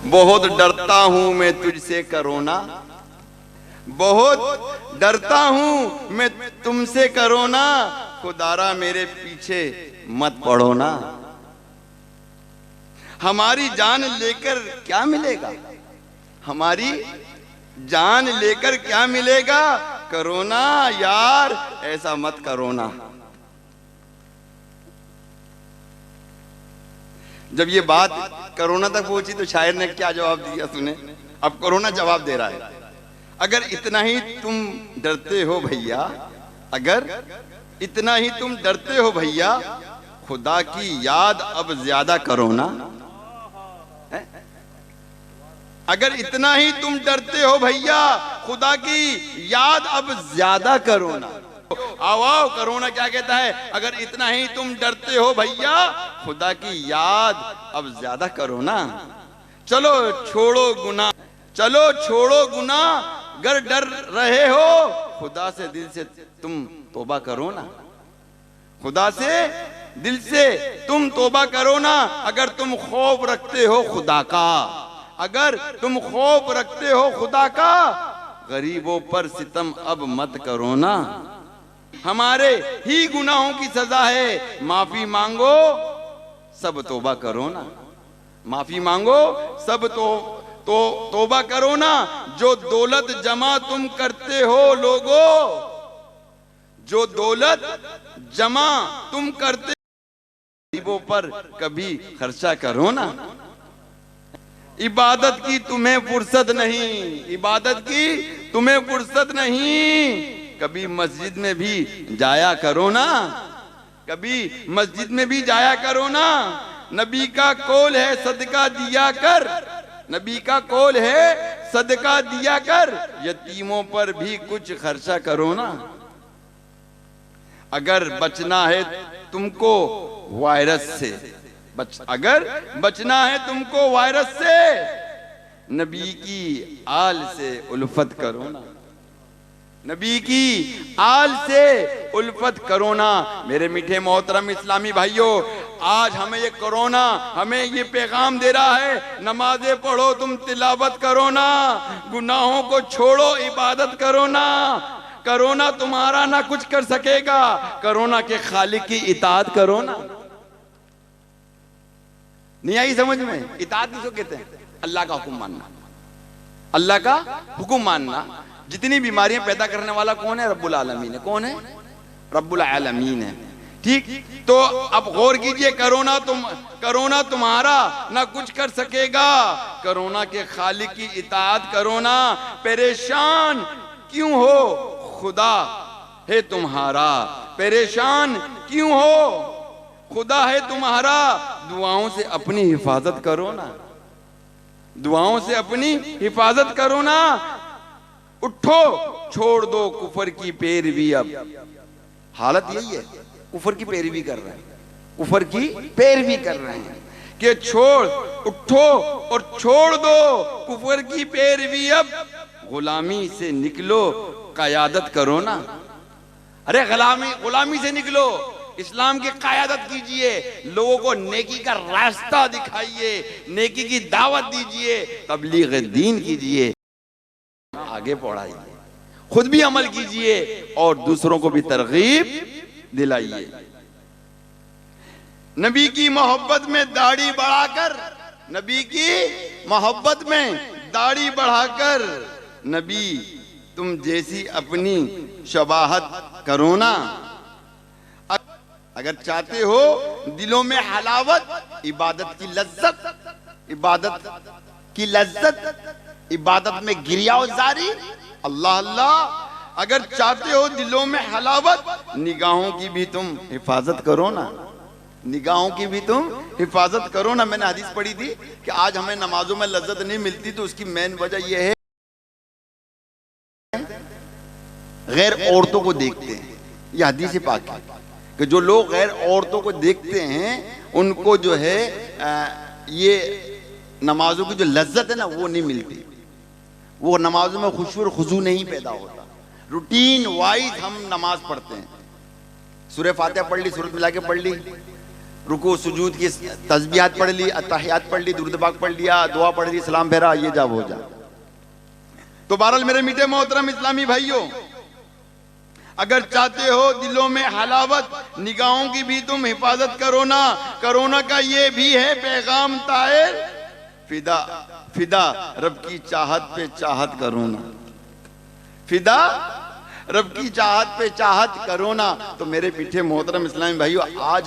बहुत डरता हूं मैं तुझसे करोना, बहुत डरता हूं मैं तुमसे करोना, खुदारा मेरे पीछे मत पड़ो ना। हमारी जान लेकर क्या मिलेगा, हमारी जान लेकर क्या मिलेगा, करोना यार ऐसा मत करो ना। जब ये बात कोरोना तक पहुंची तो शायर ने क्या जवाब दिया सुने। अब कोरोना जवाब दे रहा है, अगर इतना ही तुम डरते हो भैया, अगर इतना ही तुम डरते हो भैया, खुदा की याद अब ज्यादा करो ना। अगर इतना ही तुम डरते हो भैया, खुदा की याद अब ज्यादा करो ना। आओ कोरोना क्या कहता है, अगर इतना ही तुम डरते हो भैया, खुदा की याद अब ज्यादा करो ना। चलो छोड़ो गुनाह, चलो छोड़ो गुनाह, अगर डर रहे हो खुदा से दिल से तुम तौबा करो ना। खुदा से दिल से तुम तौबा करो ना। अगर तुम खौफ रखते हो खुदा का, अगर तुम खौफ रखते हो खुदा का, गरीबों पर सितम अब मत करो ना। हमारे ही गुनाहों की सजा है, माफी मांगो सब तौबा करो ना। माफी मांगो सब तौबा करो ना। जो दौलत जमा तुम करते हो लोगो, जो दौलत जमा तुम करते गरीबों पर कभी खर्चा करो ना। इबादत की तुम्हें फुर्सत नहीं, इबादत की तुम्हें फुर्सत नहीं, कभी मस्जिद में भी जाया करो ना। कभी मस्जिद में भी जाया करो ना। नबी का कौल है सदका दिया कर, नबी का कौल है सदका दिया कर, यतीमों पर भी कुछ खर्चा करो ना। अगर बचना है तुमको वायरस से, अगर बचना है तुमको वायरस से, नबी की आल से उल्फत करो ना। नबी की आल से उल्फत करो ना। मेरे मीठे मोहतरम इस्लामी भाइयों, आज हमें ये कोरोना हमें ये पैगाम दे रहा है, नमाजें पढ़ो, तुम तिलावत करो ना, गुनाहों को छोड़ो, इबादत करो ना। कोरोना तुम्हारा ना कुछ कर सकेगा, कोरोना के खालिक की इताअत करो ना। नहीं आई समझ में? इताअत किसको कहते हैं? अल्लाह का हुक्म मानना, अल्लाह का हुक्म मानना। जितनी बीमारियां पैदा करने वाला कौन है? रब्बुल आलमीन है। कौन है? रब्बुल आलमीन है। ठीक, तो अब गौर कीजिए, कोरोना तुम्हारा ना कुछ कर सकेगा, कोरोना के खालिक की इताअत करो ना। परेशान क्यों हो, खुदा है तुम्हारा, परेशान क्यों हो, खुदा है तुम्हारा। दुआओं से अपनी हिफाजत करो ना, दुआओं से अपनी हिफाजत करो ना। उठो, छोड़ दो कुफर की पैरवी। अब हालत यही है, कुफर की पैरवी कर रहे हैं, कुफर की पैरवी कर रहे हैं कि उठो और छोड़ दो कुफर की पैरवी। अब गुलामी से निकलो, क़यादत करो ना। अरे गुलामी से निकलो, इस्लाम की क़यादत कीजिए, लोगों को नेकी का रास्ता दिखाइए, नेकी की दावत दीजिए, तबलीग दीन कीजिए, आगे बढ़ाइए, खुद भी अमल कीजिए और दूसरों को भी तरगीब दिलाइए। नबी की मोहब्बत में दाढ़ी बढ़ाकर, नबी की मोहब्बत में दाढ़ी बढ़ाकर, नबी तुम जैसी अपनी शबाहत करो ना। अगर चाहते हो दिलों में हलावत, इबादत की लज्जत, इबादत की लज्जत, इबादत में गिरियाओ जारी, अल्लाह अल्लाह। अगर चाहते हो दिलों में हलावत, निगाहों की भी तुम हिफाजत करो ना, निगाहों की भी तुम हिफाजत करो ना। मैंने हदीस पढ़ी थी कि आज हमें नमाजों में लज्जत नहीं मिलती, तो उसकी मेन वजह यह है गैर औरतों को देखते हैं। यह हदीस पाक है कि जो लोग गैर औरतों को देखते हैं उनको जो है ये नमाजों की जो लज्जत है ना वो नहीं मिलती, वो नमाजों में खुशू और खुजू नहीं पैदा होता। रूटीन वाइज हम नमाज पढ़ते हैं, सूरह फातिहा पढ़ ली, सूरत मिला के पढ़ ली, रुकू सुजूद की तस्बीहात पढ़ ली, अत्तहियात पढ़ ली, दुरूद पाक पढ़ लिया, दुआ पढ़ ली, सलाम फेरा, ये जा वो जा। तो बहरहाल मेरे मीठे मोहतरम इस्लामी भाइयों, अगर चाहते हो दिलों में हलावत, निगाहों की भी तुम हिफाजत करो ना। कोरोना का ये भी है पैगाम तायर, फिदा फिदा रब की चाहत पे चाहत करो ना, फिदा रब की चाहत पे चाहत करो ना। तो मेरे मीठे मोहतरम इस्लामी भाइयों, आज